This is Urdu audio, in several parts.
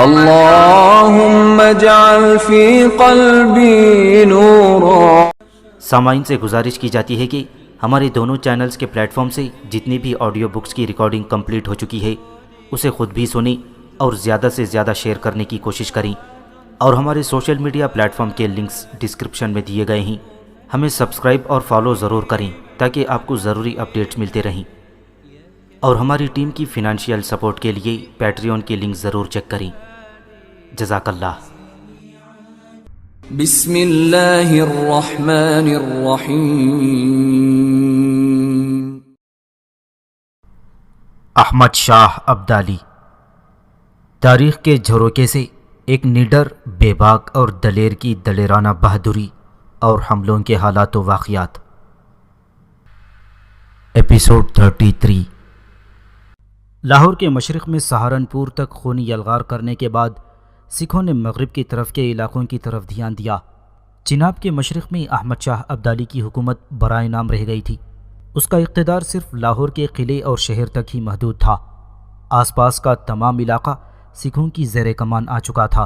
اللهم اجعل في قلبي نورا۔ سامعین سے گزارش کی جاتی ہے کہ ہمارے دونوں چینلز کے پلیٹ فارم سے جتنی بھی آڈیو بکس کی ریکارڈنگ کمپلیٹ ہو چکی ہے اسے خود بھی سنیں اور زیادہ سے زیادہ شیئر کرنے کی کوشش کریں، اور ہمارے سوشل میڈیا پلیٹ فارم کے لنکس ڈسکرپشن میں دیے گئے ہیں۔ ہمیں سبسکرائب اور فالو ضرور کریں تاکہ آپ کو ضروری اپڈیٹس ملتے رہیں، اور ہماری ٹیم کی فنانشیل سپورٹ کے لیے پیٹریون کی لنک ضرور چیک کریں۔ جزاک اللہ۔ بسم اللہ الرحمن الرحیم۔ احمد شاہ ابدالی۔ تاریخ کے جھروکے سے ایک نڈر، بے باک اور دلیر کی دلیرانہ بہادری اور حملوں کے حالات و واقعات۔ ایپیسوڈ 33۔ لاہور کے مشرق میں سہارنپور تک خونی یلغار کرنے کے بعد سکھوں نے مغرب کی طرف کے علاقوں کی طرف دھیان دیا۔ چناب کے مشرق میں احمد شاہ ابدالی کی حکومت برائے نام رہ گئی تھی۔ اس کا اقتدار صرف لاہور کے قلعے اور شہر تک ہی محدود تھا۔ آس پاس کا تمام علاقہ سکھوں کی زیر کمان آ چکا تھا۔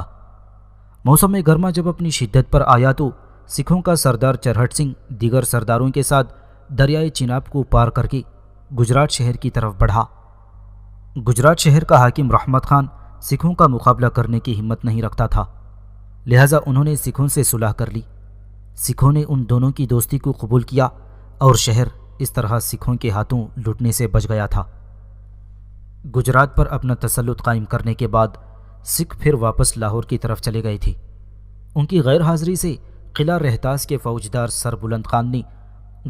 موسم گرما جب اپنی شدت پر آیا تو سکھوں کا سردار چرہٹ سنگھ دیگر سرداروں کے ساتھ دریائے چناب کو پار کر کے گجرات شہر کی طرف بڑھا۔ گجرات شہر کا حاکم رحمت خان سکھوں کا مقابلہ کرنے کی ہمت نہیں رکھتا تھا، لہٰذا انہوں نے سکھوں سے صلح کر لی۔ سکھوں نے ان دونوں کی دوستی کو قبول کیا اور شہر اس طرح سکھوں کے ہاتھوں لوٹنے سے بچ گیا تھا۔ گجرات پر اپنا تسلط قائم کرنے کے بعد سکھ پھر واپس لاہور کی طرف چلے گئے تھے۔ ان کی غیر حاضری سے قلعہ رہتاس کے فوجدار سر بلند خان نے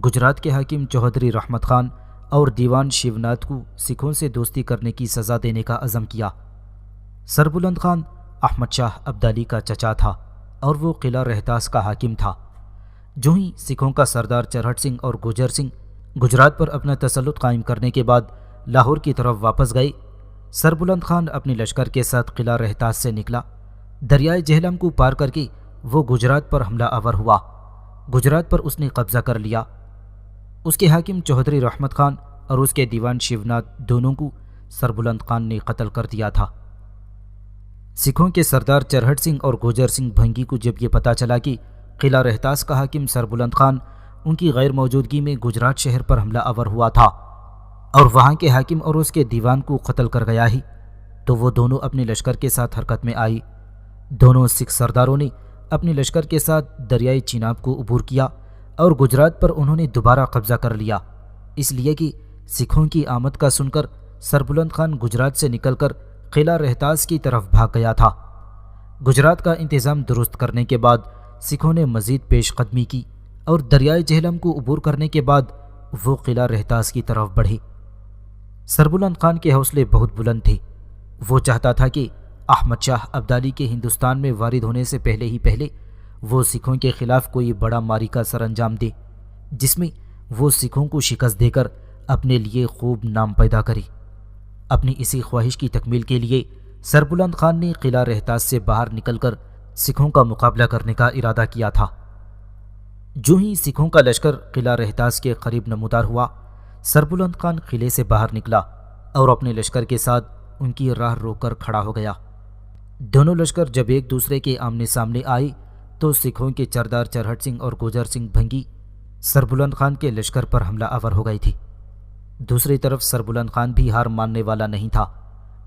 گجرات کے حاکم چودھری رحمت خان اور دیوان شیوناتھ کو سکھوں سے دوستی کرنے کی سزا دینے کا عزم کیا۔ سر بلند خان احمد شاہ ابدالی کا چچا تھا اور وہ قلعہ رہتاس کا حاکم تھا۔ جو ہی سکھوں کا سردار چرہٹ سنگھ اور گوجر سنگھ گجرات پر اپنا تسلط قائم کرنے کے بعد لاہور کی طرف واپس گئے، سر بلند خان اپنے لشکر کے ساتھ قلعہ رہتاس سے نکلا۔ دریائے جہلم کو پار کر کے وہ گجرات پر حملہ آور ہوا۔ گجرات پر اس نے قبضہ کر لیا۔ اس کے حاکم چودھری رحمت خان اور اس کے دیوان شیوناتھ دونوں کو سر بلند خان نے قتل کر دیا تھا۔ سکھوں کے سردار چرہٹ سنگھ اور گوجر سنگھ بھنگی کو جب یہ پتہ چلا کہ قلعہ رہتاس کا حاکم سر بلند خان ان کی غیر موجودگی میں گجرات شہر پر حملہ آور ہوا تھا اور وہاں کے حاکم اور اس کے دیوان کو قتل کر گیا ہی، تو وہ دونوں اپنے لشکر کے ساتھ حرکت میں آئی۔ دونوں سکھ سرداروں نے اپنے لشکر کے ساتھ دریائے چناب کو عبور کیا اور گجرات پر انہوں نے دوبارہ قبضہ کر لیا، اس لیے کہ سکھوں کی آمد کا سن کر سر بلند خان گجرات سے نکل کر قلعہ رہتاس کی طرف بھاگ گیا تھا۔ گجرات کا انتظام درست کرنے کے بعد سکھوں نے مزید پیش قدمی کی اور دریائے جہلم کو عبور کرنے کے بعد وہ قلعہ رہتاس کی طرف بڑھے۔ سر بلند خان کے حوصلے بہت بلند تھے۔ وہ چاہتا تھا کہ احمد شاہ ابدالی کے ہندوستان میں وارد ہونے سے پہلے وہ سکھوں کے خلاف کوئی بڑا معرکہ سر انجام دے، جس میں وہ سکھوں کو شکست دے کر اپنے لیے خوب نام پیدا کرے۔ اپنی اسی خواہش کی تکمیل کے لیے سر بلند خان نے قلعہ رہتاس سے باہر نکل کر سکھوں کا مقابلہ کرنے کا ارادہ کیا تھا۔ جو ہی سکھوں کا لشکر قلعہ رہتاس کے قریب نمودار ہوا، سر بلند خان قلعے سے باہر نکلا اور اپنے لشکر کے ساتھ ان کی راہ روک کر کھڑا ہو گیا۔ دونوں لشکر جب ایک دوسرے کے آمنے سامنے آئے تو سکھوں کے سردار چرہٹ سنگھ اور گوجر سنگھ بھنگی سر بلند خان کے لشکر پر حملہ آور ہو گئی تھی۔ دوسری طرف سر بلند خان بھی ہار ماننے والا نہیں تھا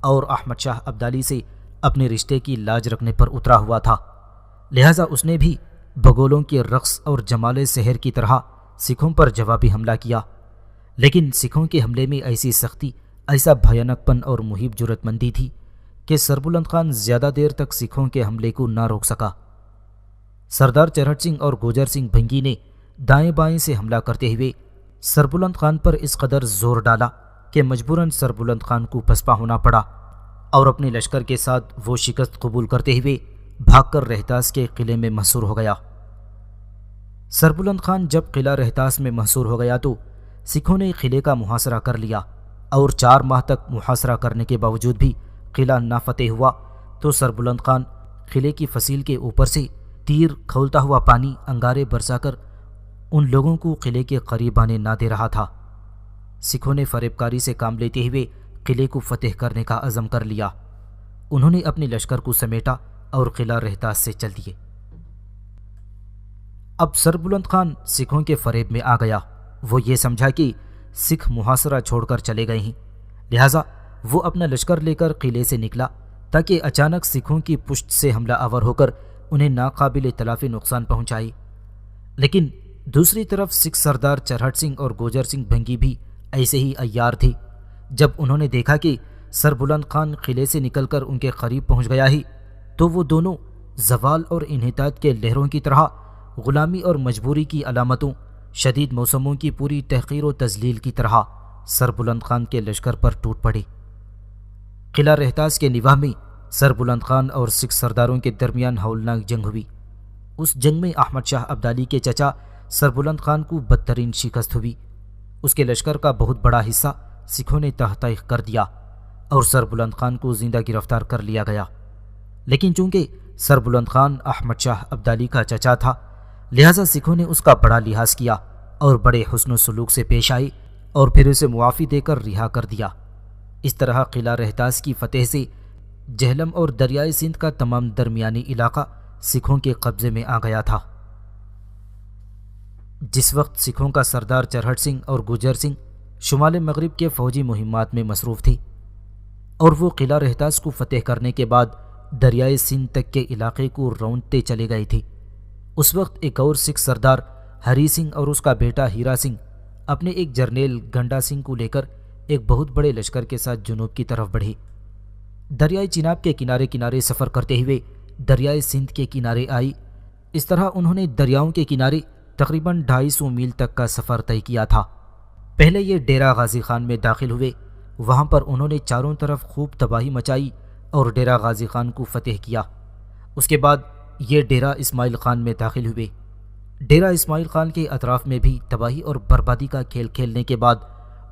اور احمد شاہ ابدالی سے اپنے رشتے کی لاج رکھنے پر اترا ہوا تھا، لہٰذا اس نے بھی بگولوں کے رقص اور جمال سحر کی طرح سکھوں پر جوابی حملہ کیا۔ لیکن سکھوں کے حملے میں ایسی سختی، ایسا بھیانک پن اور محیب جرأت مندی تھی کہ سر بلند خان زیادہ دیر تک سکھوں کے حملے کو نہ روک سکا۔ سردار چرہٹ سنگھ اور گوجر سنگھ بھنگی نے دائیں بائیں سے حملہ کرتے ہوئے سر بلند خان پر اس قدر زور ڈالا کہ مجبوراً سر بلند خان کو پسپا ہونا پڑا اور اپنے لشکر کے ساتھ وہ شکست قبول کرتے ہوئے بھاگ کر رہتاس کے قلعے میں محصور ہو گیا۔ سر بلند خان جب قلعہ رہتاس میں محصور ہو گیا تو سکھوں نے قلعے کا محاصرہ کر لیا اور 4 ماہ تک محاصرہ کرنے کے باوجود بھی قلعہ نہ فتح ہوا تو سر بلند خان قلعے کی فصیل کے اوپر سے تیر کھولتا ہوا پانی انگارے برسا کر ان لوگوں کو قلعے کے قریب آنے نہ دے رہا تھا۔ سکھوں نے فریب کاری سے کام لیتے ہوئے قلعے کو فتح کرنے کا عزم کر لیا۔ انہوں نے اپنے لشکر کو سمیٹا اور قلعہ رہتاس سے چل دیے۔ اب سربلند خان سکھوں کے فریب میں آ گیا۔ وہ یہ سمجھا کہ سکھ محاصرہ چھوڑ کر چلے گئے ہیں، لہٰذا وہ اپنا لشکر لے کر قلعے سے نکلا تاکہ اچانک سکھوں کی پشت سے حملہ آور ہو کر انہیں ناقابل تلافی نقصان پہنچائے۔ لیکن دوسری طرف سکھ سردار چرہٹ سنگھ اور گوجر سنگھ بھنگی بھی ایسے ہی عیار تھے۔ جب انہوں نے دیکھا کہ سربلند خان قلعے سے نکل کر ان کے قریب پہنچ گیا ہی تو وہ دونوں زوال اور انحطاط کے لہروں کی طرح غلامی اور مجبوری کی علامتوں، شدید موسموں کی پوری تحقیر و تذلیل کی طرح سربلند خان کے لشکر پر ٹوٹ پڑے۔ قلعہ رہتاس کے نواح میں سربلند خان اور سکھ سرداروں کے درمیان ہولناک جنگ ہوئی۔ اس جنگ میں احمد شاہ ابدالی کے چچا سربلند خان کو بدترین شکست ہوئی۔ اس کے لشکر کا بہت بڑا حصہ سکھوں نے تہہ طائق کر دیا اور سربلند خان کو زندہ گرفتار کر لیا گیا۔ لیکن چونکہ سربلند خان احمد شاہ ابدالی کا چچا تھا، لہٰذا سکھوں نے اس کا بڑا لحاظ کیا اور بڑے حسن و سلوک سے پیش آئے اور پھر اسے معافی دے کر رہا کر دیا۔ اس طرح قلعہ رہتاس کی فتح سے جہلم اور دریائے سندھ کا تمام درمیانی علاقہ سکھوں کے قبضے میں آ گیا تھا۔ جس وقت سکھوں کا سردار چرہٹ سنگھ اور گوجر سنگھ شمال مغرب کے فوجی مہمات میں مصروف تھے اور وہ قلعہ رہتاس کو فتح کرنے کے بعد دریائے سندھ تک کے علاقے کو روندتے چلے گئے تھے، اس وقت ایک اور سکھ سردار ہری سنگھ اور اس کا بیٹا ہیرا سنگھ اپنے ایک جرنیل گنڈا سنگھ کو لے کر ایک بہت بڑے لشکر کے ساتھ جنوب کی طرف بڑھے۔ دریائے چناب کے کنارے کنارے سفر کرتے ہوئے دریائے سندھ کے کنارے آئی۔ اس طرح انہوں نے دریاؤں کے کنارے تقریباً 250 میل تک کا سفر طے کیا تھا۔ پہلے یہ ڈیرہ غازی خان میں داخل ہوئے، وہاں پر انہوں نے چاروں طرف خوب تباہی مچائی اور ڈیرہ غازی خان کو فتح کیا۔ اس کے بعد یہ ڈیرہ اسماعیل خان میں داخل ہوئے۔ ڈیرہ اسماعیل خان کے اطراف میں بھی تباہی اور بربادی کا کھیل کھیلنے کے بعد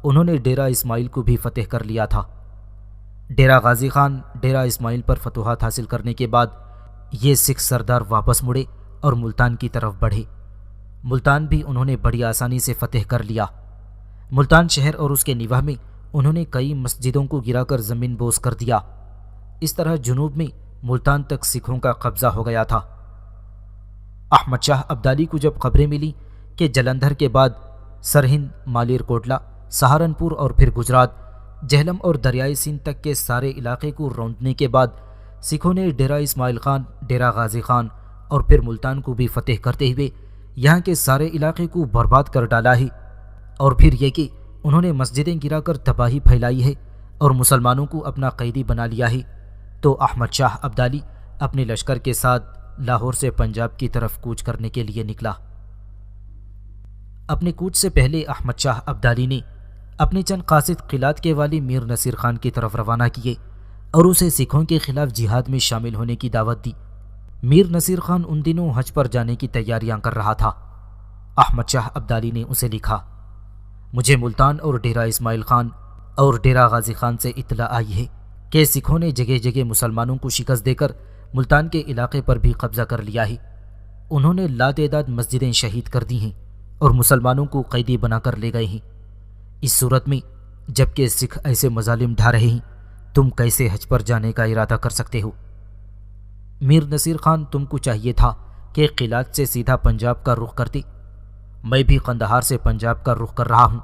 انہوں نے ڈیرہ اسماعیل کو بھی فتح کر لیا تھا۔ ڈیرہ غازی خان ڈیرہ اسماعیل پر فتوحات حاصل کرنے کے بعد یہ سکھ سردار واپس مڑے اور ملتان کی طرف بڑھے۔ ملتان بھی انہوں نے بڑی آسانی سے فتح کر لیا۔ ملتان شہر اور اس کے نواح میں انہوں نے کئی مسجدوں کو گرا کر زمین بوس کر دیا۔ اس طرح جنوب میں ملتان تک سکھوں کا قبضہ ہو گیا تھا۔ احمد شاہ ابدالی کو جب خبریں ملی کہ جلندھر کے بعد سرہند، مالیر کوٹلا، سہارنپور اور پھر گجرات، جہلم اور دریائے سندھ تک کے سارے علاقے کو روندنے کے بعد سکھوں نے ڈیرہ اسماعیل خان، ڈیرہ غازی خان اور پھر ملتان کو بھی فتح کرتے ہوئے یہاں کے سارے علاقے کو برباد کر ڈالا ہے، اور پھر یہ کہ انہوں نے مسجدیں گرا کر تباہی پھیلائی ہے اور مسلمانوں کو اپنا قیدی بنا لیا ہے، تو احمد شاہ ابدالی اپنے لشکر کے ساتھ لاہور سے پنجاب کی طرف کوچ کرنے کے لیے نکلا۔ اپنے کوچ سے پہلے احمد شاہ ابدالی نے اپنے چند قاصد قلات کے والی میر نصیر خان کی طرف روانہ کیے اور اسے سکھوں کے خلاف جہاد میں شامل ہونے کی دعوت دی۔ میر نصیر خان ان دنوں حج پر جانے کی تیاریاں کر رہا تھا۔ احمد شاہ ابدالی نے اسے لکھا، مجھے ملتان اور ڈیرہ اسماعیل خان اور ڈیرہ غازی خان سے اطلاع آئی ہے کہ سکھوں نے جگہ جگہ مسلمانوں کو شکست دے کر ملتان کے علاقے پر بھی قبضہ کر لیا ہے۔ انہوں نے لاتعداد مسجدیں شہید کر دی ہیں اور مسلمانوں کو قیدی بنا کر لے گئے ہیں۔ اس صورت میں جبکہ سکھ ایسے مظالم ڈھا رہے ہیں، تم کیسے حج پر جانے کا ارادہ کر سکتے ہو؟ میر نصیر خان، تم کو چاہیے تھا کہ قلات سے سیدھا پنجاب کا رخ کرتے، میں بھی قندھار سے پنجاب کا رخ کر رہا ہوں۔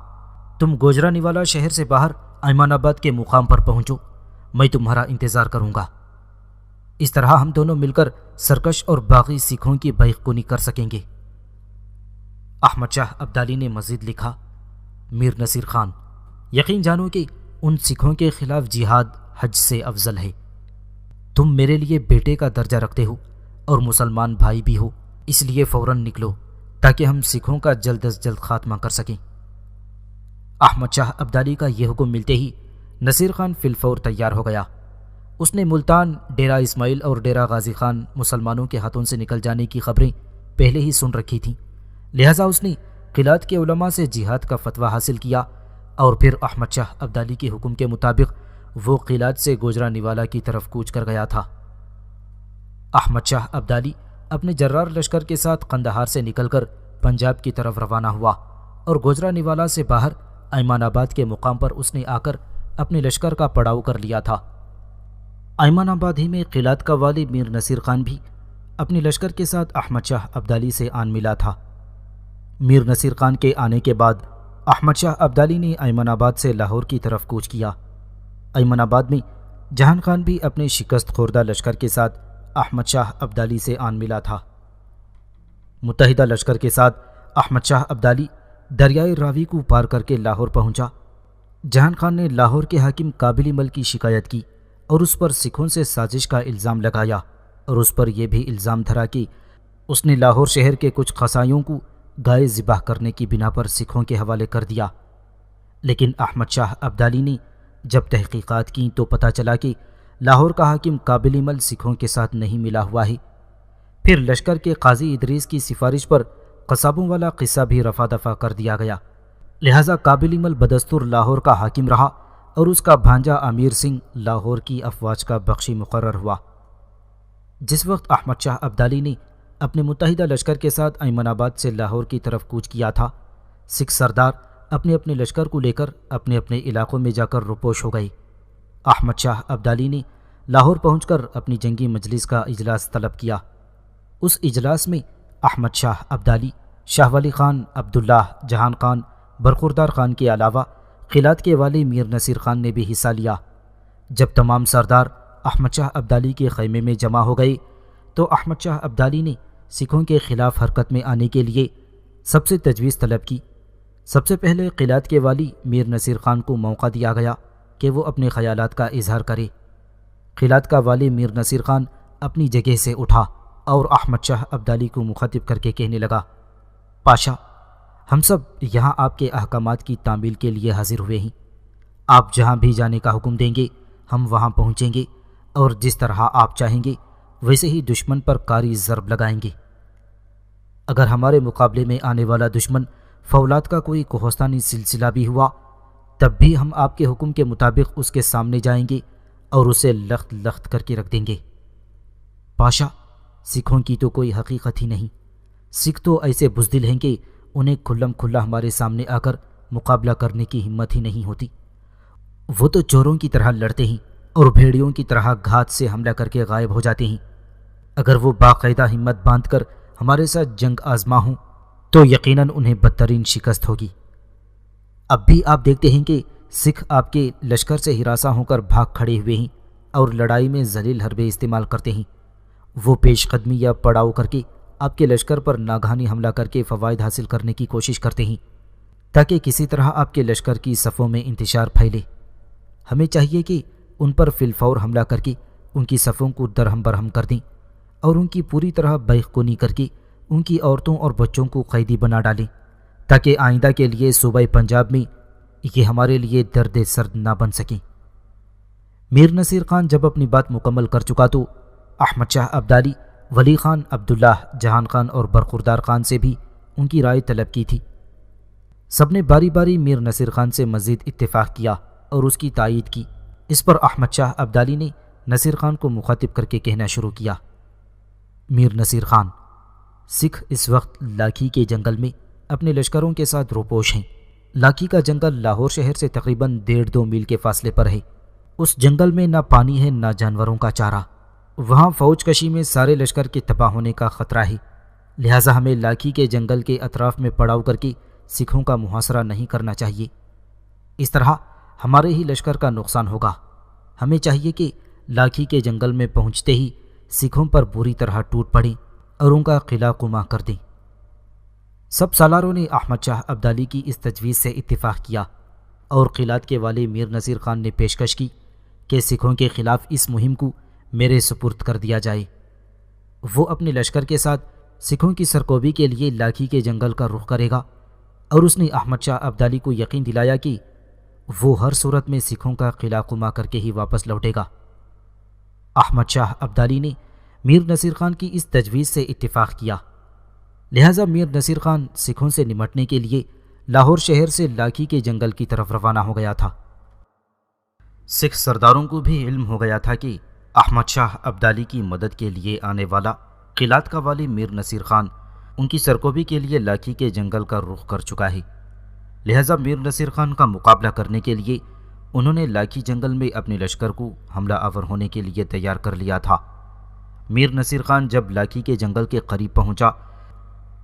تم گوجرانیوالا شہر سے باہر ایمان آباد کے مقام پر پہنچو، میں تمہارا انتظار کروں گا۔ اس طرح ہم دونوں مل کر سرکش اور باغی سکھوں کی بیع کنی کر سکیں گے۔ احمد شاہ ابدالی نے مزید لکھا، میر نصیر خان، یقین جانو کہ ان سکھوں کے خلاف جہاد حج سے افضل ہے۔ تم میرے لیے بیٹے کا درجہ رکھتے ہو اور مسلمان بھائی بھی ہو، اس لیے فوراً نکلو تاکہ ہم سکھوں کا جلد از جلد خاتمہ کر سکیں۔ احمد شاہ ابدالی کا یہ حکم ملتے ہی نصیر خان فی الفور تیار ہو گیا۔ اس نے ملتان، ڈیرہ اسماعیل اور ڈیرہ غازی خان مسلمانوں کے ہاتھوں سے نکل جانے کی خبریں پہلے ہی سن رکھی تھیں، لہٰذا اس نے قلات کے علماء سے جہاد کا فتویٰ حاصل کیا اور پھر احمد شاہ ابدالی کے حکم کے مطابق وہ قلات سے گوجرانیوالا کی طرف کوچ کر گیا تھا۔ احمد شاہ ابدالی اپنے جرار لشکر کے ساتھ قندھار سے نکل کر پنجاب کی طرف روانہ ہوا اور گوجرانیوالا سے باہر ایمان آباد کے مقام پر اس نے آ کر اپنے لشکر کا پڑاؤ کر لیا تھا۔ ایمن آباد ہی میں قلات کا والی میر نصیر خان بھی اپنے لشکر کے ساتھ احمد شاہ ابدالی سے آن ملا تھا۔ میر نصیر خان کے آنے کے بعد احمد شاہ ابدالی نے ایمن آباد سے لاہور کی طرف کوچ کیا۔ ایمن آباد میں جہان خان بھی اپنے شکست خوردہ لشکر کے ساتھ احمد شاہ ابدالی سے آن ملا تھا۔ متحدہ لشکر کے ساتھ احمد شاہ ابدالی دریائے راوی کو پار کر کے لاہور پہنچا۔ جہان خان نے لاہور کے حاکم قابل مل کی شکایت کی اور اس پر سکھوں سے سازش کا الزام لگایا، اور اس پر یہ بھی الزام دھرا کہ اس نے لاہور شہر کے کچھ قصائیوں کو گائے ذبح کرنے کی بنا پر سکھوں کے حوالے کر دیا۔ لیکن احمد شاہ ابدالی نے جب تحقیقات کی تو پتہ چلا کہ لاہور کا حاکم قابل مل سکھوں کے ساتھ نہیں ملا ہوا ہے۔ پھر لشکر کے قاضی ادریس کی سفارش پر قصابوں والا قصہ بھی رفع دفع کر دیا گیا، لہذا قابل مل بدستور لاہور کا حاکم رہا اور اس کا بھانجا امیر سنگھ لاہور کی افواج کا بخشی مقرر ہوا۔ جس وقت احمد شاہ ابدالی نے اپنے متحدہ لشکر کے ساتھ ایمن آباد سے لاہور کی طرف کوچ کیا تھا، سکھ سردار اپنے اپنے لشکر کو لے کر اپنے اپنے علاقوں میں جا کر روپوش ہو گئے۔ احمد شاہ ابدالی نے لاہور پہنچ کر اپنی جنگی مجلس کا اجلاس طلب کیا۔ اس اجلاس میں احمد شاہ ابدالی، شاہ ولی خان، عبداللہ، جہان خان، برخوردار خان کے علاوہ قلات کے والی میر نصیر خان نے بھی حصہ لیا۔ جب تمام سردار احمد شاہ ابدالی کے خیمے میں جمع ہو گئے تو احمد شاہ ابدالی نے سکھوں کے خلاف حرکت میں آنے کے لیے سب سے تجویز طلب کی۔ سب سے پہلے قلات کے والی میر نصیر خان کو موقع دیا گیا کہ وہ اپنے خیالات کا اظہار کرے۔ قلات کا والی میر نصیر خان اپنی جگہ سے اٹھا اور احمد شاہ ابدالی کو مخاطب کر کے کہنے لگا، پاشا، ہم سب یہاں آپ کے احکامات کی تعمیل کے لیے حاضر ہوئے ہیں۔ آپ جہاں بھی جانے کا حکم دیں گے ہم وہاں پہنچیں گے، اور جس طرح آپ چاہیں گے ویسے ہی دشمن پر کاری ضرب لگائیں گے۔ اگر ہمارے مقابلے میں آنے والا دشمن فولاد کا کوئی کوہستانی سلسلہ بھی ہوا تب بھی ہم آپ کے حکم کے مطابق اس کے سامنے جائیں گے اور اسے لخت لخت کر کے رکھ دیں گے۔ پاشا، سکھوں کی تو کوئی حقیقت ہی نہیں۔ سکھ تو ایسے بزدل ہیں کہ انہیں کھلم کھلا ہمارے سامنے آ کر مقابلہ کرنے کی ہمت ہی نہیں ہوتی۔ وہ تو چوروں کی طرح لڑتے ہیں اور بھیڑیوں کی طرح گھات سے حملہ کر کے غائب ہو جاتے ہیں۔ اگر وہ باقاعدہ ہمت باندھ کر ہمارے ساتھ جنگ آزما ہوں تو یقیناً انہیں بدترین شکست ہوگی۔ اب بھی آپ دیکھتے ہیں کہ سکھ آپ کے لشکر سے ہراساں ہو کر بھاگ کھڑے ہوئے ہیں اور لڑائی میں ذلیل حربے استعمال کرتے ہیں۔ وہ پیش قدمی یا پڑاؤ کر کے آپ کے لشکر پر ناگہانی حملہ کر کے فوائد حاصل کرنے کی کوشش کرتے ہیں تاکہ کسی طرح آپ کے لشکر کی صفوں میں انتشار پھیلے۔ ہمیں چاہیے کہ ان پر فی الفور حملہ کر کے ان کی صفوں کو درہم برہم کر دیں اور ان کی پوری طرح بیخ کنی کر کے ان کی عورتوں اور بچوں کو قیدی بنا ڈالیں تاکہ آئندہ کے لیے صوبہ پنجاب میں یہ ہمارے لیے درد سرد نہ بن سکیں۔ میر نصیر خان جب اپنی بات مکمل کر چکا تو احمد شاہ ابدالی، ولی خان، عبداللہ، جہان خان اور برخوردار خان سے بھی ان کی رائے طلب کی تھی۔ سب نے باری باری میر نصیر خان سے مزید اتفاق کیا اور اس کی تائید کی۔ اس پر احمد شاہ ابدالی نے نصیر خان کو مخاطب کر کے کہنا شروع کیا، میر نصیر خان، سکھ اس وقت لاکھی کے جنگل میں اپنے لشکروں کے ساتھ روپوش ہیں۔ لاکھی کا جنگل لاہور شہر سے تقریباً 1.5-2 میل کے فاصلے پر ہے۔ اس جنگل میں نہ پانی ہے نہ جانوروں کا چارہ۔ وہاں فوج کشی میں سارے لشکر کے تباہ ہونے کا خطرہ ہے، لہٰذا ہمیں لاکھی کے جنگل کے اطراف میں پڑاؤ کر کے سکھوں کا محاصرہ نہیں کرنا چاہیے۔ اس طرح ہمارے ہی لشکر کا نقصان ہوگا۔ ہمیں چاہیے کہ لاکھی کے جنگل میں پہنچتے ہی سکھوں پر بری طرح ٹوٹ پڑیں اور ان کا قلعہ قمع کر دیں۔ سب سالاروں نے احمد شاہ ابدالی کی اس تجویز سے اتفاق کیا اور قلات کے والے میر نصیر خان نے پیشکش کی کہ سکھوں کے خلاف اس مہم کو میرے سپرد کر دیا جائے۔ وہ اپنے لشکر کے ساتھ سکھوں کی سرکوبی کے لیے لاکھی کے جنگل کا رخ کرے گا، اور اس نے احمد شاہ ابدالی کو یقین دلایا کہ وہ ہر صورت میں سکھوں کا قلعہ قمع کر کے ہی واپس لوٹے گا۔ احمد شاہ ابدالی نے میر نصیر خان کی اس تجویز سے اتفاق کیا، لہٰذا میر نصیر خان سکھوں سے نمٹنے کے لیے لاہور شہر سے لاکھی کے جنگل کی طرف روانہ ہو گیا تھا۔ سکھ سرداروں کو بھی علم ہو گیا تھا کہ احمد شاہ ابدالی کی مدد کے لیے آنے والا قلات کا والی میر نصیر خان ان کی سرکوبی کے لیے لاکھی کے جنگل کا رخ کر چکا ہے، لہٰذا میر نصیر خان کا مقابلہ کرنے کے لیے انہوں نے لاکھی جنگل میں اپنے لشکر کو حملہ آور ہونے کے لیے تیار کر لیا تھا۔ میر نصیر خان جب لاکھی کے جنگل کے قریب پہنچا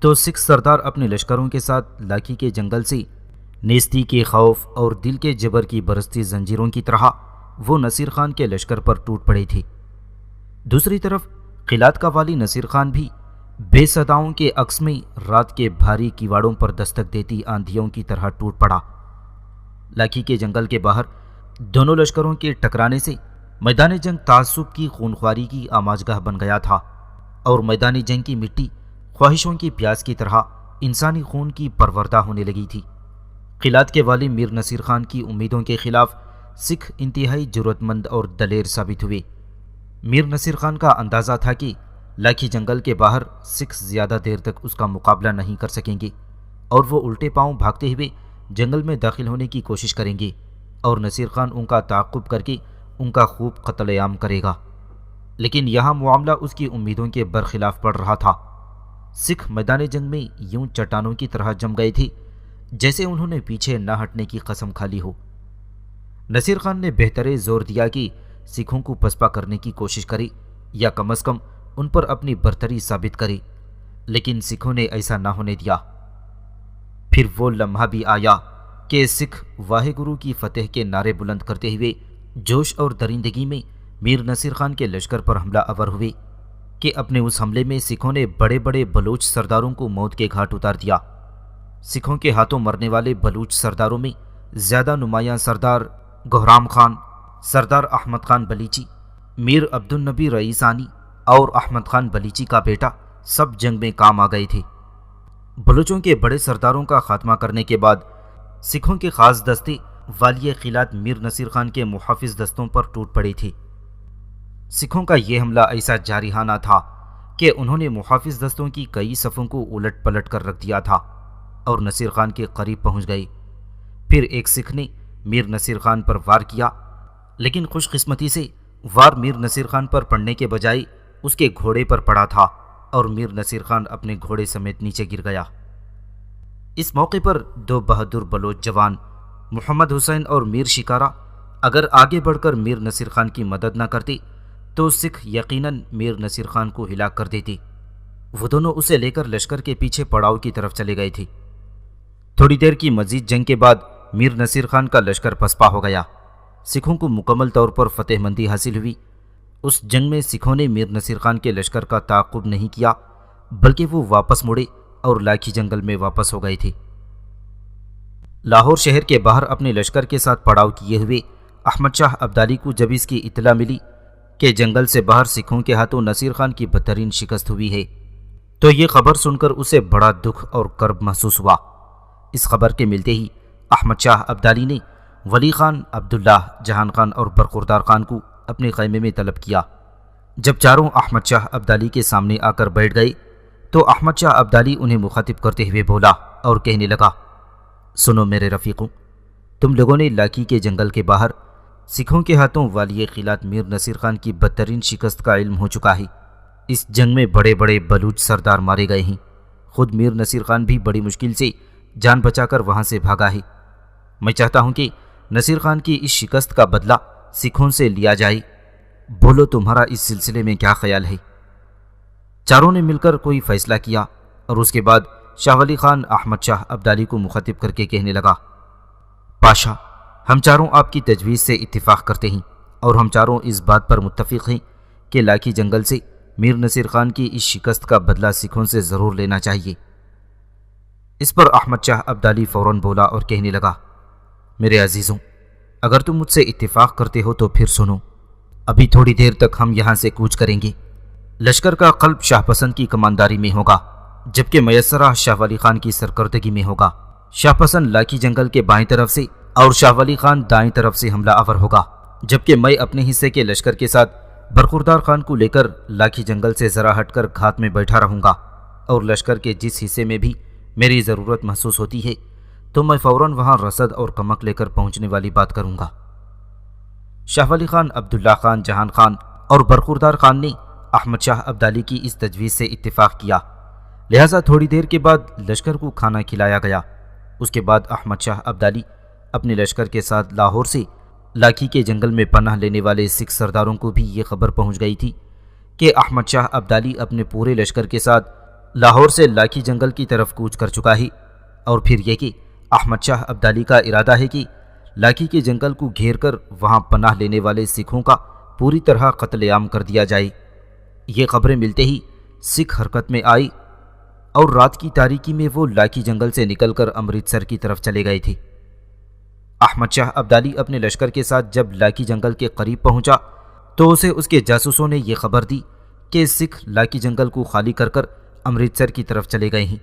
تو سکھ سردار اپنے لشکروں کے ساتھ لاکھی کے جنگل سے نیستی کے خوف اور دل کے جبر کی برستی زنجیروں کی طرح وہ نصیر خان کے لشکر پر ٹوٹ پڑے تھے۔ دوسری طرف قلات کا والی نصیر خان بھی بے صداؤں کے عکس میں رات کے بھاری کیواڑوں پر دستک دیتی آندھیوں کی طرح ٹوٹ پڑا۔ لاکھی کے جنگل کے باہر دونوں لشکروں کے ٹکرانے سے میدان جنگ تعصب کی خونخواری کی آماجگاہ بن گیا تھا، اور میدان جنگ کی مٹی خواہشوں کی پیاس کی طرح انسانی خون کی پروردہ ہونے لگی تھی۔ قلات کے والی میر نصیر خان کی امیدوں کے خلاف سکھ انتہائی جرأت مند اور دلیر ثابت ہوئے۔ میر نصیر خان کا اندازہ تھا کہ لاکھی جنگل کے باہر سکھ زیادہ دیر تک اس کا مقابلہ نہیں کر سکیں گے، اور وہ الٹے پاؤں بھاگتے ہوئے جنگل میں داخل ہونے کی کوشش کریں گے، اور نصیر خان ان کا تعاقب کر کے ان کا خوب قتل عام کرے گا۔ لیکن یہاں معاملہ اس کی امیدوں کے برخلاف پڑ رہا تھا۔ سکھ میدان جنگ میں یوں چٹانوں کی طرح جم گئے تھے جیسے انہوں نے پیچھے نہ ہٹنے کی قسم کھا لی ہو۔ نصیر خان نے بہترے زور دیا کہ سکھوں کو پسپا کرنے کی کوشش کرے یا کم از کم ان پر اپنی برتری ثابت کرے، لیکن سکھوں نے ایسا نہ ہونے دیا۔ پھر وہ لمحہ بھی آیا کہ سکھ واہے گرو کی فتح کے نعرے بلند کرتے ہوئے جوش اور درندگی میں میر نصیر خان کے لشکر پر حملہ آور ہوئے کہ اپنے اس حملے میں سکھوں نے بڑے بڑے بلوچ سرداروں کو موت کے گھاٹ اتار دیا۔ سکھوں کے ہاتھوں مرنے والے بلوچ سرداروں میں زیادہ نمایاں سردار گہرام خان، سردار احمد خان بلیچی، میر عبدالنبی رئیسانی اور احمد خان بلیچی کا بیٹا سب جنگ میں کام آ گئے تھے۔ بلوچوں کے بڑے سرداروں کا خاتمہ کرنے کے بعد سکھوں کے خاص دستے والی قلات میر نصیر خان کے محافظ دستوں پر ٹوٹ پڑے تھے۔ سکھوں کا یہ حملہ ایسا جارحانہ تھا کہ انہوں نے محافظ دستوں کی کئی صفوں کو الٹ پلٹ کر رکھ دیا تھا اور نصیر خان کے قریب پہنچ گئے۔ پھر ایک سکھ نے میر نصیر خان پر وار کیا، لیکن خوش قسمتی سے وار میر نصیر خان پر پڑنے کے بجائے اس کے گھوڑے پر پڑا تھا، اور میر نصیر خان اپنے گھوڑے سمیت نیچے گر گیا۔ اس موقع پر دو بہادر بلوچ جوان محمد حسین اور میر شکارہ اگر آگے بڑھ کر میر نصیر خان کی مدد نہ کرتے تو سکھ یقیناً میر نصیر خان کو ہلاک کر دیتے۔ وہ دونوں اسے لے کر لشکر کے پیچھے پڑاؤ کی طرف چلے گئے تھے۔ تھوڑی دیر کی مزید جنگ کے بعد میر نصیر خان کا لشکر پسپا ہو گیا۔ سکھوں کو مکمل طور پر فتح مندی حاصل ہوئی۔ اس جنگ میں سکھوں نے میر نصیر خان کے لشکر کا تعاقب نہیں کیا، بلکہ وہ واپس مڑے اور لاکھی جنگل میں واپس ہو گئے تھے۔ لاہور شہر کے باہر اپنے لشکر کے ساتھ پڑاؤ کیے ہوئے احمد شاہ ابدالی کو جب اس کی اطلاع ملی کہ جنگل سے باہر سکھوں کے ہاتھوں نصیر خان کی بدترین شکست ہوئی ہے، تو یہ خبر سن کر اسے بڑا دکھ اور کرب محسوس ہوا۔ اس خبر کے ملتے ہی احمد شاہ ابدالی نے ولی خان، عبداللہ، جہان خان اور برخوردار خان کو اپنے خیمے میں طلب کیا۔ جب چاروں احمد شاہ ابدالی کے سامنے آ کر بیٹھ گئے تو احمد شاہ ابدالی انہیں مخاطب کرتے ہوئے بولا اور کہنے لگا، سنو میرے رفیقوں، تم لوگوں نے لاکھی کے جنگل کے باہر سکھوں کے ہاتھوں والی قلات میر نصیر خان کی بدترین شکست کا علم ہو چکا ہے۔ اس جنگ میں بڑے بڑے بلوچ سردار مارے گئے ہیں۔ خود میر نصیر خان بھی بڑی مشکل سے جان بچا کر وہاں سے بھاگا ہے۔ میں چاہتا ہوں کہ نصیر خان کی اس شکست کا بدلہ سکھوں سے لیا جائے۔ بولو تمہارا اس سلسلے میں کیا خیال ہے؟ چاروں نے مل کر کوئی فیصلہ کیا، اور اس کے بعد شاہ ولی خان احمد شاہ ابدالی کو مخاطب کر کے کہنے لگا، پاشا، ہم چاروں آپ کی تجویز سے اتفاق کرتے ہیں، اور ہم چاروں اس بات پر متفق ہیں کہ لاکھی جنگل سے میر نصیر خان کی اس شکست کا بدلہ سکھوں سے ضرور لینا چاہیے۔ اس پر احمد شاہ ابدالی فوراً بولا اور کہنے لگا، میرے عزیزوں، اگر تم مجھ سے اتفاق کرتے ہو تو پھر سنو، ابھی تھوڑی دیر تک ہم یہاں سے کوچ کریں گے۔ لشکر کا قلب شاہ پسند کی کمانداری میں ہوگا، جبکہ میسرہ شاہ ولی خان کی سرکردگی میں ہوگا۔ شاہ پسند لاکھی جنگل کے بائیں طرف سے اور شاہ ولی خان دائیں طرف سے حملہ آور ہوگا، جبکہ میں اپنے حصے کے لشکر کے ساتھ برخوردار خان کو لے کر لاکھی جنگل سے ذرا ہٹ کر گھات میں بیٹھا رہوں گا، اور لشکر کے جس حصے میں بھی میری ضرورت محسوس ہوتی ہے تو میں فوراً وہاں رسد اور کمک لے کر پہنچنے والی بات کروں گا۔ شاہ ولی خان، عبداللہ خان، جہان خان اور برخوردار خان نے احمد شاہ ابدالی کی اس تجویز سے اتفاق کیا، لہٰذا تھوڑی دیر کے بعد لشکر کو کھانا کھلایا گیا۔ اس کے بعد احمد شاہ ابدالی اپنے لشکر کے ساتھ لاہور سے لاکھی کے جنگل میں پناہ لینے والے سکھ سرداروں کو بھی یہ خبر پہنچ گئی تھی کہ احمد شاہ ابدالی اپنے پورے لشکر کے ساتھ لاہور سے لاکھی جنگل کی طرف کوچ کر چکا ہے، اور پھر یہ کہ احمد شاہ ابدالی کا ارادہ ہے کہ لاکھی کے جنگل کو گھیر کر وہاں پناہ لینے والے سکھوں کا پوری طرح قتل عام کر دیا جائے۔ یہ خبریں ملتے ہی سکھ حرکت میں آئی اور رات کی تاریکی میں وہ لاکھی جنگل سے نکل کر امرتسر کی طرف چلے گئے تھے۔ احمد شاہ ابدالی اپنے لشکر کے ساتھ جب لاکھی جنگل کے قریب پہنچا تو اسے اس کے جاسوسوں نے یہ خبر دی کہ سکھ لاکھی جنگل کو خالی کر کر امرتسر کی طرف چلے گئے ہیں،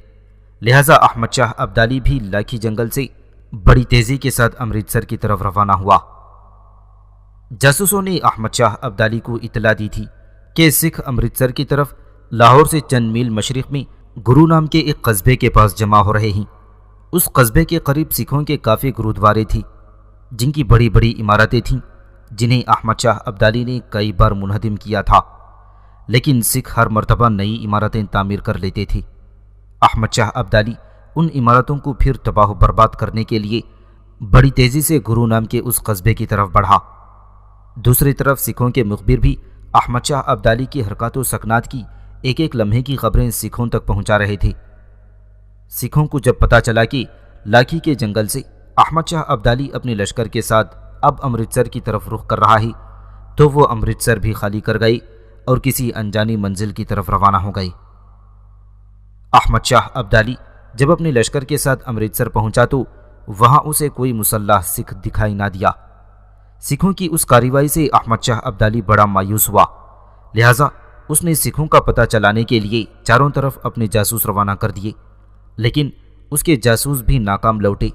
لہٰذا احمد شاہ ابدالی بھی لاکھی جنگل سے بڑی تیزی کے ساتھ امرتسر کی طرف روانہ ہوا۔ جاسوسوں نے احمد شاہ ابدالی کو اطلاع دی تھی کہ سکھ امرتسر کی طرف لاہور سے چند میل مشرق میں گرو نام کے ایک قصبے کے پاس جمع ہو رہے ہیں۔ اس قصبے کے قریب سکھوں کے کافی گرودوارے تھی جن کی بڑی بڑی عمارتیں تھیں، جنہیں احمد شاہ ابدالی نے کئی بار منہدم کیا تھا، لیکن سکھ ہر مرتبہ نئی عمارتیں تعمیر کر لیتے تھے۔ احمد شاہ ابدالی ان عمارتوں کو پھر تباہ و برباد کرنے کے لیے بڑی تیزی سے گرو نام کے اس قصبے کی طرف بڑھا۔ دوسری طرف سکھوں کے مخبر بھی احمد شاہ ابدالی کی حرکات و سکنات کی ایک ایک لمحے کی خبریں سکھوں تک پہنچا رہے تھے۔ سکھوں کو جب پتہ چلا کہ لاکھی کے جنگل سے احمد شاہ ابدالی اپنے لشکر کے ساتھ اب امرتسر کی طرف رخ کر رہا ہے تو وہ امرتسر بھی خالی کر گئے اور کسی انجانی منزل کی طرف روانہ ہو گئے۔ احمد شاہ ابدالی جب اپنے لشکر کے ساتھ امرتسر پہنچا تو وہاں اسے کوئی مسلح سکھ دکھائی نہ دیا۔ سکھوں کی اس کارروائی سے احمد شاہ ابدالی بڑا مایوس ہوا، لہٰذا اس نے سکھوں کا پتہ چلانے کے لیے چاروں طرف اپنے جاسوس روانہ کر دیے، لیکن اس کے جاسوس بھی ناکام لوٹے۔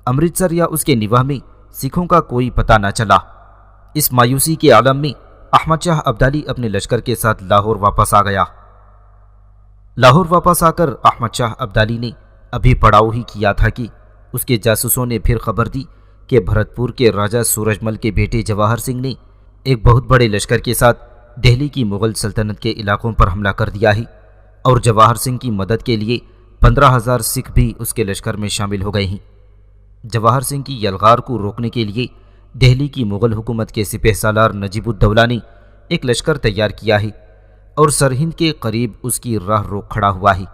امرتسر یا اس کے نواح میں سکھوں کا کوئی پتہ نہ چلا۔ اس مایوسی کے عالم میں احمد شاہ ابدالی اپنے لشکر کے ساتھ لاہور واپس آ گیا۔ لاہور واپس آ کر احمد شاہ ابدالی نے ابھی پڑاؤ ہی کیا تھا کہ اس کے جاسوسوں نے پھر خبر دی کہ بھرتپور کے راجہ سورج مل کے بیٹے جواہر سنگھ نے ایک بہت بڑے لشکر کے ساتھ دہلی کی مغل سلطنت کے علاقوں پر حملہ کر دیا ہے، اور جواہر سنگھ کی مدد کے لیے 15,000 سکھ بھی اس کے لشکر میں شامل ہو گئے ہیں۔ جواہر سنگھ کی یلغار کو روکنے کے لیے دہلی کی مغل حکومت کے سپہ سالار نجیب الدولہ نے ایک لشکر تیار کیا ہے اور سرہند کے قریب اس کی راہ روک کھڑا ہوا ہے۔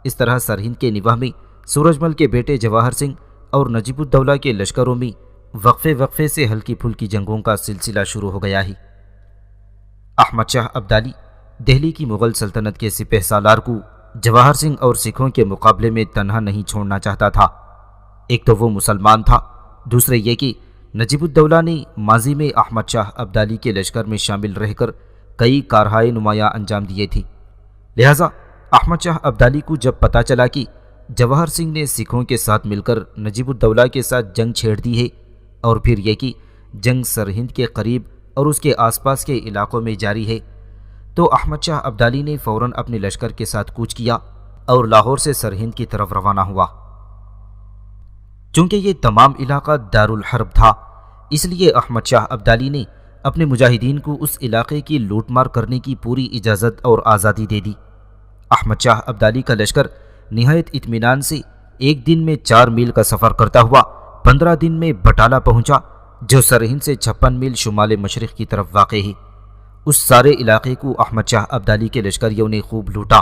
اس طرح سرہند کے نواح میں سورج مل کے بیٹے جواہر سنگھ اور نجیب الدولہ کے لشکروں میں وقفے وقفے سے ہلکی پھلکی جنگوں کا سلسلہ شروع ہو گیا ہے۔ احمد شاہ ابدالی دہلی کی مغل سلطنت کے سپہ سالار کو جواہر سنگھ اور سکھوں کے مقابلے میں تنہا نہیں چھوڑنا چاہتا تھا۔ ایک تو وہ مسلمان تھا، دوسرے یہ کہ نجیب الدولہ نے ماضی میں احمد شاہ ابدالی کے لشکر میں شامل رہ کر کئی کارہائے نمایاں انجام دیے تھے، لہٰذا احمد شاہ ابدالی کو جب پتہ چلا کہ جواہر سنگھ نے سکھوں کے ساتھ مل کر نجیب الدولہ کے ساتھ جنگ چھیڑ دی ہے، اور پھر یہ کہ جنگ سرہند کے قریب اور اس کے آس پاس کے علاقوں میں جاری ہے، تو احمد شاہ ابدالی نے فوراً اپنے لشکر کے ساتھ کوچ کیا اور لاہور سے سرہند کی طرف روانہ ہوا۔ چونکہ یہ تمام علاقہ دارالحرب تھا، اس لیے احمد شاہ ابدالی نے اپنے مجاہدین کو اس علاقے کی لوٹ مار کرنے کی پوری اجازت اور آزادی دے دی۔ احمد شاہ ابدالی کا لشکر نہایت اطمینان سے ایک دن میں 4 میل کا سفر کرتا ہوا 15 دن میں بٹالہ پہنچا، جو سرہند سے 56 میل شمال مشرق کی طرف واقع ہے۔ اس سارے علاقے کو احمد شاہ ابدالی کے لشکریوں نے خوب لوٹا،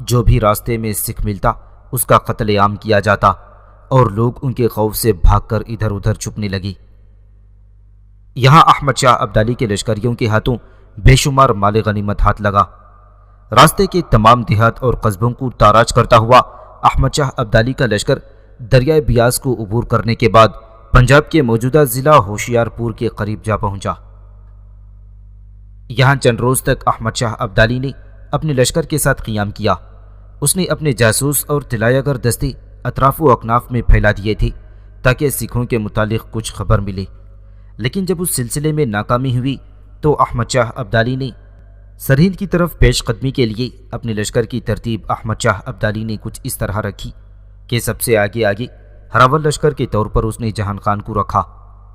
جو بھی راستے میں سکھ ملتا اس کا قتل عام کیا جاتا، اور لوگ ان کے خوف سے بھاگ کر ادھر ادھر چھپنے لگے۔ یہاں احمد شاہ ابدالی کے لشکریوں کے ہاتھوں بے شمار مال غنیمت ہاتھ لگا۔ راستے کے تمام دیہات اور قصبوں کو تاراج کرتا ہوا احمد شاہ ابدالی کا لشکر دریائے بیاس کو عبور کرنے کے بعد پنجاب کے موجودہ ضلع ہوشیار پور کے قریب جا پہنچا۔ یہاں چند روز تک احمد شاہ ابدالی نے اپنے لشکر کے ساتھ قیام کیا۔ اس نے اپنے جاسوس اور طلایہ گر دستے اطراف و اکناف میں پھیلا دیے تھے تاکہ سکھوں کے متعلق کچھ خبر ملے، لیکن جب اس سلسلے میں ناکامی ہوئی تو احمد شاہ ابدالی نے سرہند کی طرف پیش قدمی کے لیے اپنے لشکر کی ترتیب احمد شاہ ابدالی نے کچھ اس طرح رکھی کہ سب سے آگے ہراول لشکر کے طور پر اس نے جہان خان کو رکھا۔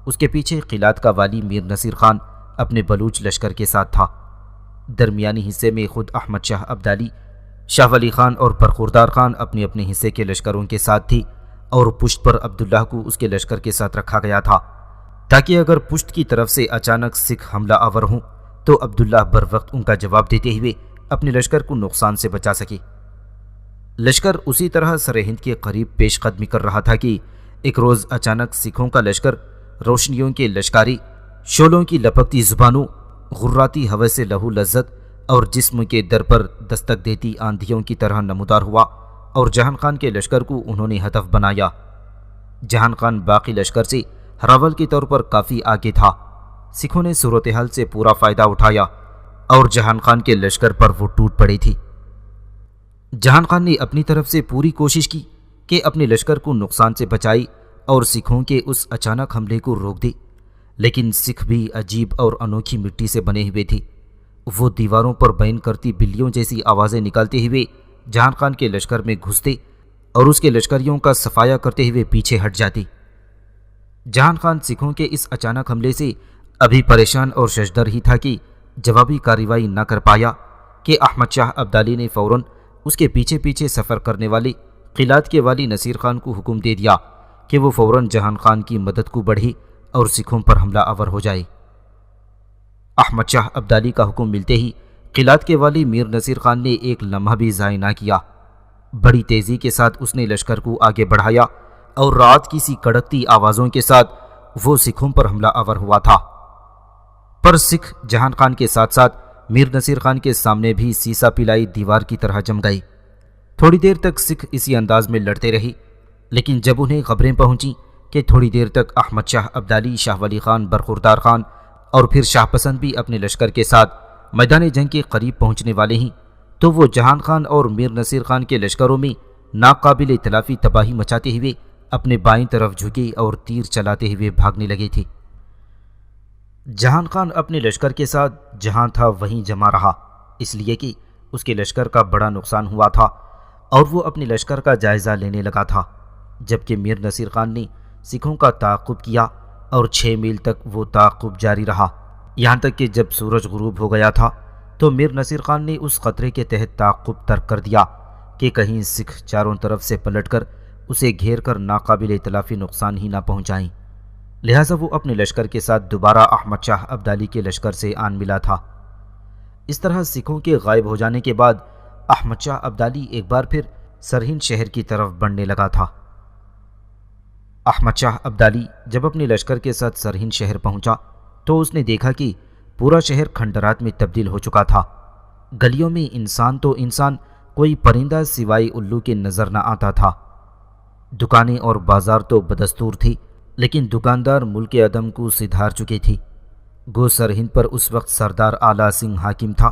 اس کے پیچھے قلات کا والی میر نصیر خان اپنے بلوچ لشکر کے ساتھ تھا۔ درمیانی حصے میں خود احمد شاہ ابدالی، شاہ ولی خان اور برخوردار خان اپنے اپنے حصے کے لشکروں کے ساتھ تھی، اور پشت پر عبداللہ کو اس کے لشکر کے ساتھ رکھا گیا تھا۔ تاکہ اگر پشت کی طرف سے اچانک سکھ حملہ آور ہوں تو عبداللہ بر وقت ان کا جواب دیتے ہوئے اپنے لشکر کو نقصان سے بچا سکے۔ لشکر اسی طرح سرہند کے قریب پیش قدمی کر رہا تھا کہ ایک روز اچانک سکھوں کا لشکر روشنیوں کے لشکاری، شولوں کی لپکتی زبانوں، غراتی ہوا سے لہو لذت اور جسم کے در پر دستک دیتی آندھیوں کی طرح نمودار ہوا اور جہان خان کے لشکر کو انہوں نے ہدف بنایا۔ جہان خان باقی لشکر سے ہراول کے طور پر کافی آگے تھا۔ سکھوں نے صورتحال سے پورا فائدہ اٹھایا اور جہان خان کے لشکر پر وہ ٹوٹ پڑے تھے۔ جہان خان نے اپنی طرف سے پوری کوشش کی کہ اپنے لشکر کو نقصان سے بچائی اور سکھوں کے اس اچانک حملے کو روک دے، لیکن سکھ بھی عجیب اور انوکھی مٹی سے بنے ہوئے تھے۔ وہ دیواروں پر بین کرتی بلیوں جیسی آوازیں نکالتے ہوئے جہان خان کے لشکر میں گھستے اور اس کے لشکریوں کا صفایا کرتے ہوئے پیچھے ہٹ جاتے۔ جہان خان سکھوں کے اس اچانک حملے سے ابھی پریشان اور ششدر ہی تھا کہ جوابی کارروائی نہ کر پایا کہ احمد شاہ ابدالی نے فوراً اس کے پیچھے پیچھے سفر کرنے والے قلات کے والی نصیر خان کو حکم دے دیا کہ وہ فوراً جہان خان کی مدد کو بڑھے اور سکھوں پر حملہ آور ہو جائے۔ احمد شاہ ابدالی کا حکم ملتے ہی قلات کے والی میر نصیر خان نے ایک لمحہ بھی ضائع نہ کیا۔ بڑی تیزی کے ساتھ اس نے لشکر کو آگے بڑھایا اور رات کی سی کڑکتی آوازوں کے ساتھ وہ سکھوں پر حملہ آور ہوا تھا۔ پر سکھ جہان خان کے ساتھ ساتھ میر نصیر خان کے سامنے بھی سیسا پلائی دیوار کی طرح جم گئے۔ تھوڑی دیر تک سکھ اسی انداز میں لڑتے رہے، لیکن جب انہیں خبریں پہنچیں کہ تھوڑی دیر تک احمد شاہ ابدالی، شاہ ولی خان، برخوردار خان اور پھر شاہ پسند بھی اپنے لشکر کے ساتھ میدان جنگ کے قریب پہنچنے والے ہیں، تو وہ جہان خان اور میر نصیر خان کے لشکروں میں ناقابل تلافی تباہی مچاتے ہوئے اپنے بائیں طرف جھکے اور تیر چلاتے ہوئے بھاگنے لگے تھے۔ جہان خان اپنے لشکر کے ساتھ جہاں تھا وہیں جمع رہا، اس لیے کہ اس کے لشکر کا بڑا نقصان ہوا تھا اور وہ اپنے لشکر کا جائزہ لینے لگا تھا، جبکہ میر نصیر خان نے سکھوں کا تعاقب کیا اور 6 میل تک وہ تعاقب جاری رہا، یہاں تک کہ جب سورج غروب ہو گیا تھا تو میر نصیر خان نے اس خطرے کے تحت تعاقب ترک کر دیا کہ کہیں سکھ چاروں طرف سے پلٹ کر اسے گھیر کر ناقابل تلافی نقصان ہی نہ پہنچائیں، لہٰذا وہ اپنے لشکر کے ساتھ دوبارہ احمد شاہ ابدالی کے لشکر سے آن ملا تھا۔ اس طرح سکھوں کے غائب ہو جانے کے بعد احمد شاہ ابدالی ایک بار پھر سرہند شہر کی طرف بڑھنے لگا تھا۔ احمد شاہ ابدالی جب اپنے لشکر کے ساتھ سرہند شہر پہنچا تو اس نے دیکھا کہ پورا شہر کھنڈرات میں تبدیل ہو چکا تھا۔ گلیوں میں انسان تو انسان، کوئی پرندہ سوائے الو کے نظر نہ آتا تھا۔ دکانیں اور بازار تو بدستور تھی، لیکن دکاندار ملک عدم کو سدھار چکے تھے۔ گو سرہند پر اس وقت سردار آلہ سنگھ حاکم تھا،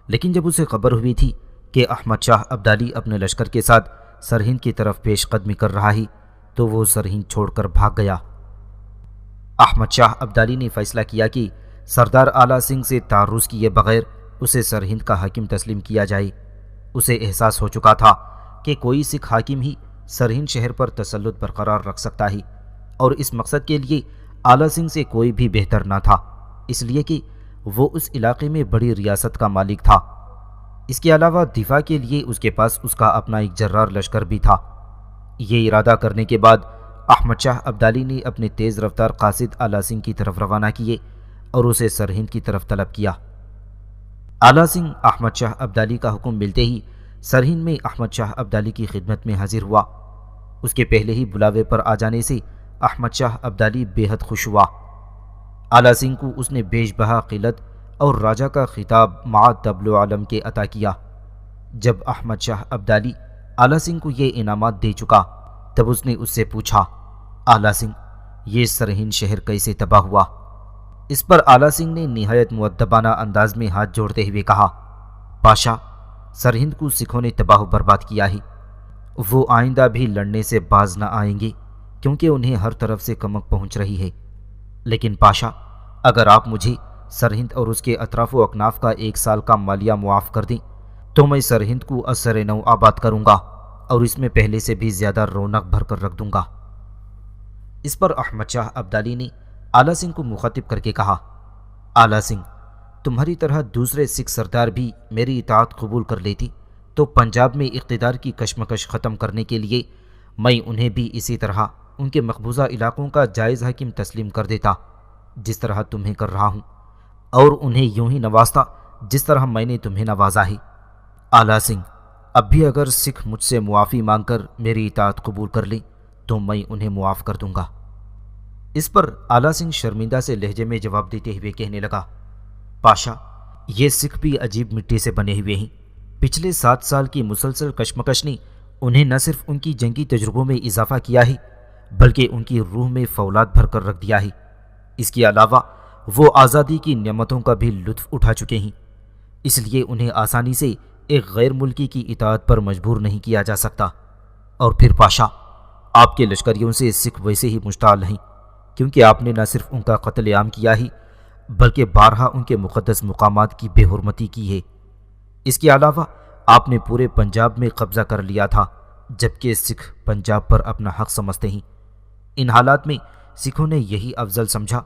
لیکن جب اسے خبر ہوئی تھی کہ احمد شاہ ابدالی اپنے لشکر کے ساتھ سرہند کی طرف پیش قدمی کر رہا ہے تو وہ سرہند چھوڑ کر بھاگ گیا۔ احمد شاہ ابدالی نے فیصلہ کیا کہ سردار آلہ سنگھ سے تعرض کیے بغیر اسے سرہند کا حاکم تسلیم کیا جائے۔ اسے احساس ہو چکا تھا کہ کوئی سکھ حاکم ہی سرہند شہر پر تسلط برقرار رکھ سکتا ہے، اور اس مقصد کے لیے آلہ سنگھ سے کوئی بھی بہتر نہ تھا، اس لیے کہ وہ اس علاقے میں بڑی ریاست کا مالک تھا۔ اس کے علاوہ دفاع کے لیے اس کے پاس اس کا اپنا ایک جرار لشکر بھی تھا۔ یہ ارادہ کرنے کے بعد احمد شاہ ابدالی نے اپنے تیز رفتار قاصد آلہ سنگھ کی طرف روانہ کیے اور اسے سرہند کی طرف طلب کیا۔ آلہ سنگھ احمد شاہ ابدالی کا حکم ملتے ہی سرہند میں احمد شاہ ابدالی کی خدمت میں حاضر ہوا۔ اس کے پہلے ہی بلاوے پر آ جانے سے احمد شاہ ابدالی بے حد خوش ہوا۔ آلہ سنگھ کو اس نے بیش بہا قلت اور راجہ کا خطاب مع تبل علم کے عطا کیا۔ جب احمد شاہ ابدالی آلہ سنگھ کو یہ انعامات دے چکا تب اس نے اس سے پوچھا، آلہ سنگھ، یہ سرہند شہر کیسے تباہ ہوا؟ اس پر آلہ سنگھ نے نہایت مؤدبانہ انداز میں ہاتھ جوڑتے ہوئے کہا، پاشا، سرہند کو سکھوں نے تباہ و برباد کیا ہے۔ وہ آئندہ بھی لڑنے سے باز نہ آئیں گے کیونکہ انہیں ہر طرف سے کمک پہنچ رہی ہے، لیکن پاشا، اگر آپ مجھے سرہند اور اس کے اطراف و اکناف کا 1 سال کا مالیہ معاف کر دیں تو میں سرہند کو اثر نو آباد کروں گا اور اس میں پہلے سے بھی زیادہ رونق بھر کر رکھ دوں گا۔ اس پر احمد شاہ ابدالی نے آلہ سنگھ کو مخاطب کر کے کہا، آلہ سنگھ، تمہاری طرح دوسرے سکھ سردار بھی میری اطاعت قبول کر لیتی تو پنجاب میں اقتدار کی کشمکش ختم کرنے کے لیے میں انہیں بھی اسی طرح ان کے مقبوضہ علاقوں کا جائز حاکم تسلیم کر دیتا جس طرح تمہیں کر رہا ہوں، اور انہیں یوں ہی نوازتا جس طرح میں نے تمہیں نوازا ہے۔ آلہ سنگھ، اب بھی اگر سکھ مجھ سے معافی مانگ کر میری اطاعت قبول کر لیں تو میں انہیں معاف کر دوں گا۔ اس پر آلہ سنگھ شرمندہ سے لہجے میں جواب دیتے ہوئے کہنے لگا، پاشا، یہ سکھ بھی عجیب مٹی سے بنے ہوئے ہیں۔ پچھلے 7 سال کی مسلسل کشمکش نے انہیں نہ صرف ان کی جنگی تجربوں میں اضافہ کیا ہے بلکہ ان کی روح میں فولاد بھر کر رکھ دیا ہے۔ اس کے علاوہ وہ آزادی کی نعمتوں کا بھی لطف اٹھا چکے ہیں، اس لیے انہیں آسانی سے ایک غیر ملکی کی اطاعت پر مجبور نہیں کیا جا سکتا۔ اور پھر پاشا، آپ کے لشکریوں سے سکھ ویسے ہی مشتعل ہیں، کیونکہ آپ نے نہ صرف ان کا قتل عام کیا ہی بلکہ بارہا ان کے مقدس مقامات کی بے حرمتی کی ہے۔ اس کے علاوہ آپ نے پورے پنجاب میں قبضہ کر لیا تھا، جبکہ سکھ پنجاب پر اپنا حق سمجھتے ہیں۔ ان حالات میں سکھوں نے یہی افضل سمجھا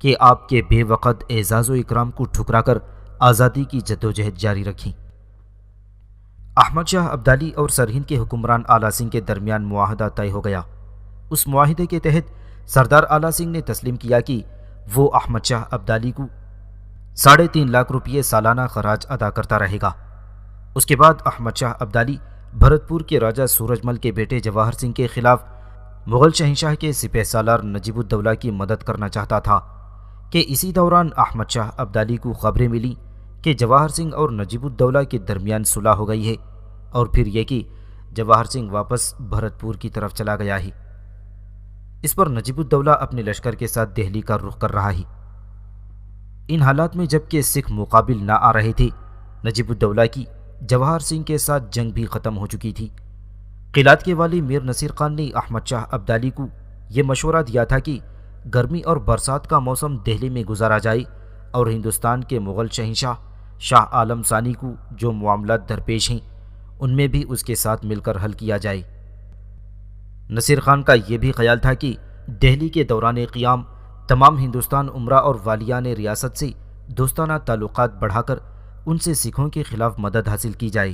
کہ آپ کے بے وقت اعزاز و اکرام کو ٹھکرا کر آزادی کی جدوجہد جاری رکھیں۔ احمد شاہ ابدالی اور سرہند کے حکمران آلہ سنگھ کے درمیان معاہدہ طے ہو گیا۔ اس معاہدے کے تحت سردار آلہ سنگھ نے تسلیم کیا کہ وہ احمد شاہ ابدالی کو 3.5 لاکھ روپے سالانہ خراج ادا کرتا رہے گا۔ اس کے بعد احمد شاہ ابدالی بھرت پور کے راجہ سورج مل کے بیٹے جواہر سنگھ کے خلاف مغل شہنشاہ کے سپہ سالار نجیب الدولہ کی مدد کرنا چاہتا تھا کہ اسی دوران احمد شاہ ابدالی کو خبریں ملیں کہ جواہر سنگھ اور نجیب الدولہ کے درمیان صلح ہو گئی ہے، اور پھر یہ کہ جواہر سنگھ واپس بھرت پور کی طرف چلا گیا ہے۔ اس پر نجیب الدولہ اپنے لشکر کے ساتھ دہلی کا رخ کر رہا ہے۔ ان حالات میں جب کہ سکھ مقابل نہ آ رہے تھے، نجیب الدولہ کی جواہر سنگھ کے ساتھ جنگ بھی ختم ہو چکی تھی۔ قلات کے والی میر نصیر خان نے احمد شاہ ابدالی کو یہ مشورہ دیا تھا کہ گرمی اور برسات کا موسم دہلی میں گزارا جائے اور ہندوستان کے مغل شہنشاہ شاہ عالم ثانی کو جو معاملات درپیش ہیں ان میں بھی اس کے ساتھ مل کر حل کیا جائے۔ نصیر خان کا یہ بھی خیال تھا کہ دہلی کے دوران قیام تمام ہندوستان عمرہ اور والیان ریاست سے دوستانہ تعلقات بڑھا کر ان سے سکھوں کے خلاف مدد حاصل کی جائے،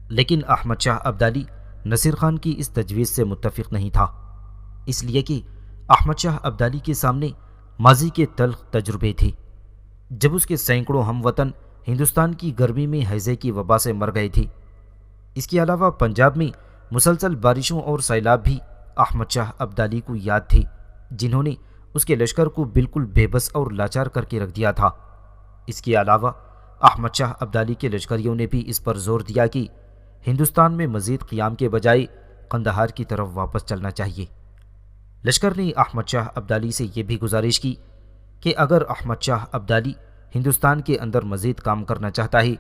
لیکن احمد شاہ ابدالی نصیر خان کی اس تجویز سے متفق نہیں تھا، اس لیے کہ احمد شاہ ابدالی کے سامنے ماضی کے تلخ تجربے تھے، جب اس کے سینکڑوں ہم وطن ہندوستان کی گرمی میں ہیضے کی وبا سے مر گئے تھے۔ اس کے علاوہ پنجاب میں مسلسل بارشوں اور سیلاب بھی احمد شاہ ابدالی کو یاد تھے، جنہوں نے اس کے لشکر کو بالکل بے بس اور لاچار کر کے رکھ دیا تھا۔ اس کے علاوہ احمد شاہ ابدالی کے لشکریوں نے بھی اس پر زور دیا کہ ہندوستان میں مزید قیام کے بجائے قندھار کی طرف واپس چلنا چاہیے۔ لشکر نے احمد شاہ ابدالی سے یہ بھی گزارش کی کہ اگر احمد شاہ ابدالی ہندوستان کے اندر مزید کام کرنا چاہتا ہے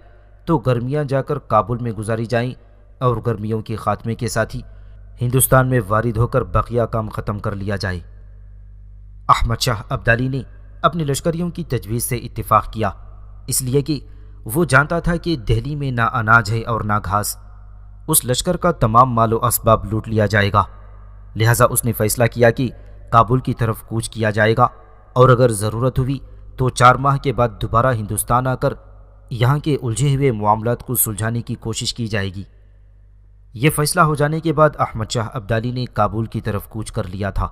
تو گرمیاں جا کر کابل میں گزاری جائیں اور گرمیوں کے خاتمے کے ساتھ ہی ہندوستان میں وارد ہو کر بقیہ کام ختم کر لیا جائے۔ احمد شاہ ابدالی نے اپنے لشکریوں کی تجویز سے اتفاق کیا، اس لیے کہ وہ جانتا تھا کہ دہلی میں نہ اناج ہے اور نہ گھاس، اس لشکر کا تمام مال و اسباب لوٹ لیا جائے گا، لہٰذا اس نے فیصلہ کیا کہ کابل کی طرف کوچ کیا جائے گا اور اگر ضرورت ہوئی تو 4 ماہ کے بعد دوبارہ ہندوستان آ کر یہاں کے الجھے ہوئے معاملات کو سلجھانے کی کوشش کی جائے گی۔ یہ فیصلہ ہو جانے کے بعد احمد شاہ ابدالی نے کابل کی طرف کوچ کر لیا تھا۔